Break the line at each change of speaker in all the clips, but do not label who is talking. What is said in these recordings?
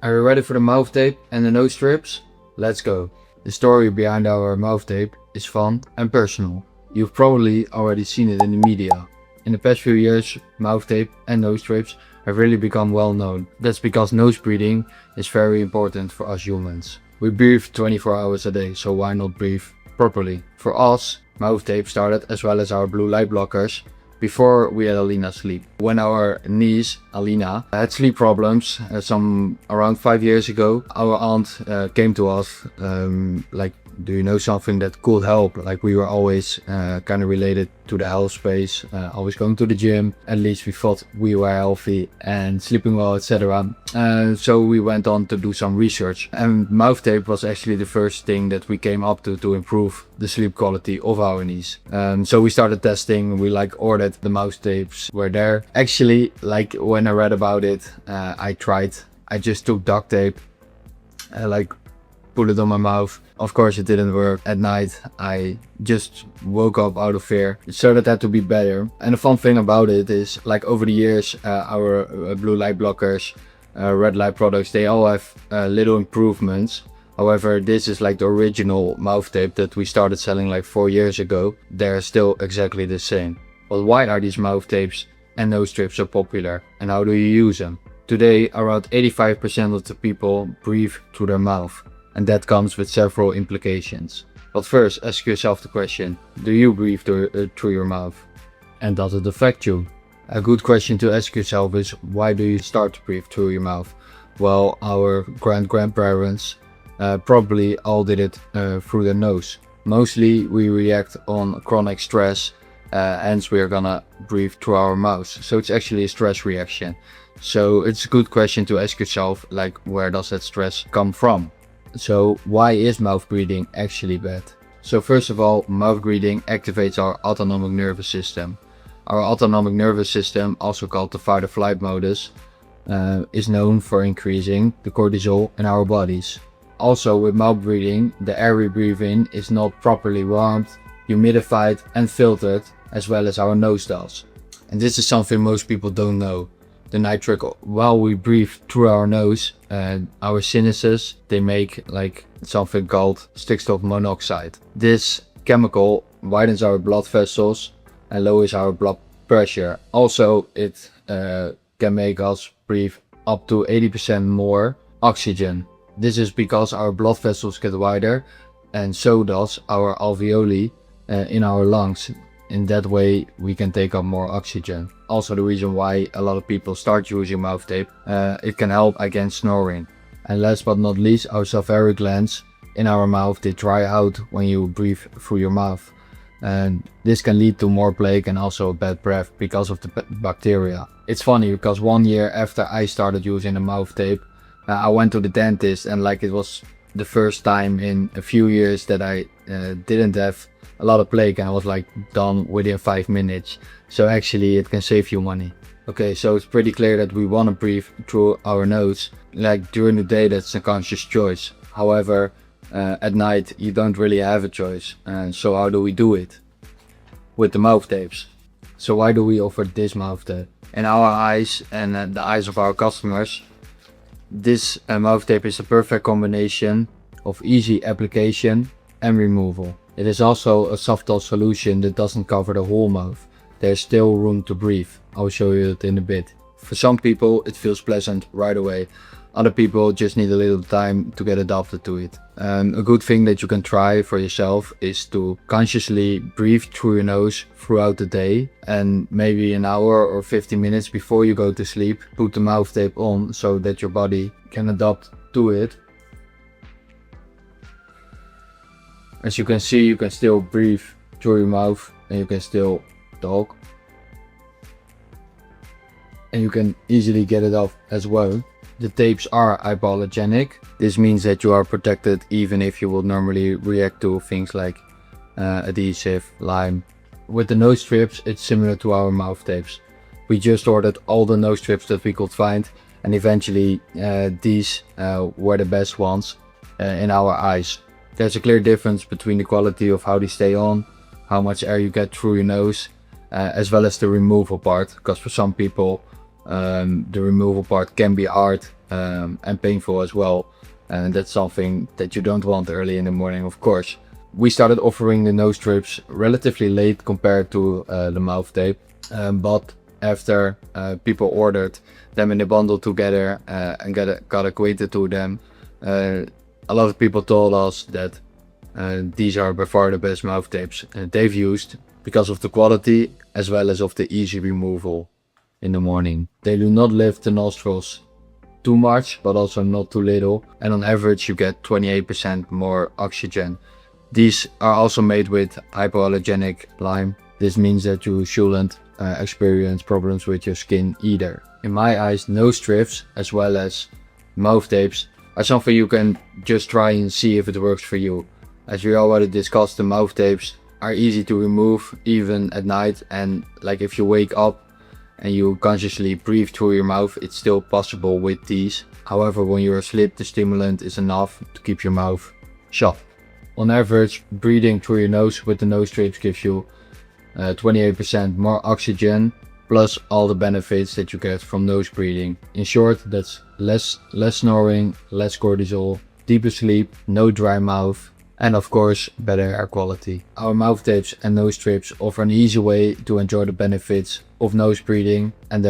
Are you ready for the mouth tape and the nose strips? Let's go. The story behind our mouth tape is fun and personal. You've probably already seen it in the media. In the past few years, mouth tape and nose strips have really become well known. That's because nose breathing is very important for us humans. We breathe 24 hours a day, so why not breathe properly? For us, mouth tape started as well as our blue light blockers before we had Alinasleep. When our niece, Alina, had sleep problems some around 5 years ago, our aunt came to us do you know something that could help? Like, we were always kind of related to the health space, always going to the gym. At least we thought we were healthy and sleeping well, etc. So we went on to do some research, and mouth tape was actually the first thing that we came up to improve the sleep quality of our niece. So we started testing. We ordered the mouth tapes. Were there actually, when I read about it, I just took duct tape, put it on my mouth. Of course it didn't work. At night I just woke up out of fear, so that had to be better. And the fun thing about it is, over the years, our blue light blockers, red light products, they all have little improvements. However, this is the original mouth tape that we started selling 4 years ago. They're still exactly the same. But why are these mouth tapes and nose strips so popular, and how do you use them? Today, around 85% of the people breathe through their mouth, and that comes with several implications. But first, ask yourself the question: do you breathe through your mouth? And does it affect you? A good question to ask yourself is, why do you start to breathe through your mouth? Well, our grandparents probably all did it through their nose. Mostly we react on chronic stress, hence we are gonna breathe through our mouth. So it's actually a stress reaction. So it's a good question to ask yourself, where does that stress come from? So why is mouth breathing actually bad? So first of all, mouth breathing activates our autonomic nervous system. Our autonomic nervous system, also called the fight or flight modus, is known for increasing the cortisol in our bodies. Also, with mouth breathing, the air we breathe in is not properly warmed, humidified and filtered, as well as our nose does. And this is something most people don't know. The nitric, while we breathe through our nose, our sinuses, they make something called stickstoff monoxide. This chemical widens our blood vessels and lowers our blood pressure. Also, it can make us breathe up to 80% more oxygen. This is because our blood vessels get wider, and so does our alveoli in our lungs. In that way we can take up more oxygen. Also, the reason why a lot of people start using mouth tape, it can help against snoring. And last but not least, our salivary glands in our mouth, they dry out when you breathe through your mouth. And this can lead to more plaque and also bad breath because of the bacteria. It's funny because 1 year after I started using the mouth tape, I went to the dentist, and it was the first time in a few years that I didn't have a lot of plaque, and I was done within 5 minutes. So actually it can save you money. Okay, so it's pretty clear that we want to breathe through our nose. During the day, that's a conscious choice. However, at night you don't really have a choice. So how do we do it? With the mouth tapes. So why do we offer this mouth tape? In our eyes and the eyes of our customers, this mouth tape is a perfect combination of easy application and removal. It is also a soft solution that doesn't cover the whole mouth. There's still room to breathe. I'll show you it in a bit. For some people it feels pleasant right away. Other people just need a little time to get adapted to it. A good thing that you can try for yourself is to consciously breathe through your nose throughout the day, and maybe an hour or 15 minutes before you go to sleep, put the mouth tape on so that your body can adapt to it. As you can see, you can still breathe through your mouth, and you can still talk. And you can easily get it off as well. The tapes are hypoallergenic. This means that you are protected even if you will normally react to things like adhesive, lime. With the nose strips, it's similar to our mouth tapes. We just ordered all the nose strips that we could find, and eventually these were the best ones in our eyes. There's a clear difference between the quality of how they stay on, how much air you get through your nose, as well as the removal part, because for some people the removal part can be hard and painful as well. And that's something that you don't want early in the morning, of course. We started offering the nose strips relatively late compared to the mouth tape, but after people ordered them in a bundle together and got acquainted to them, a lot of people told us that these are by far the best mouth tapes they've used because of the quality as well as of the easy removal in the morning. They do not lift the nostrils too much, but also not too little, and on average you get 28% more oxygen. These are also made with hypoallergenic lime. This means that you shouldn't experience problems with your skin either. In my eyes, nose strips as well as mouth tapes are something you can just try and see if it works for you. As we already discussed, the mouth tapes are easy to remove even at night, and like if you wake up and you consciously breathe through your mouth, it's still possible with these. However, when you're asleep, the stimulant is enough to keep your mouth shut. On average, breathing through your nose with the nose strips gives you 28% more oxygen, plus all the benefits that you get from nose breathing. In short, that's less snoring, less cortisol, deeper sleep, no dry mouth, and of course, better air quality. Our mouth tapes and nose strips offer an easy way to enjoy the benefits of nose breathing, and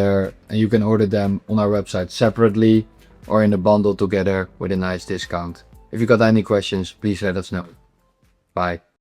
you can order them on our website separately or in a bundle together with a nice discount. If you got any questions, please let us know. Bye.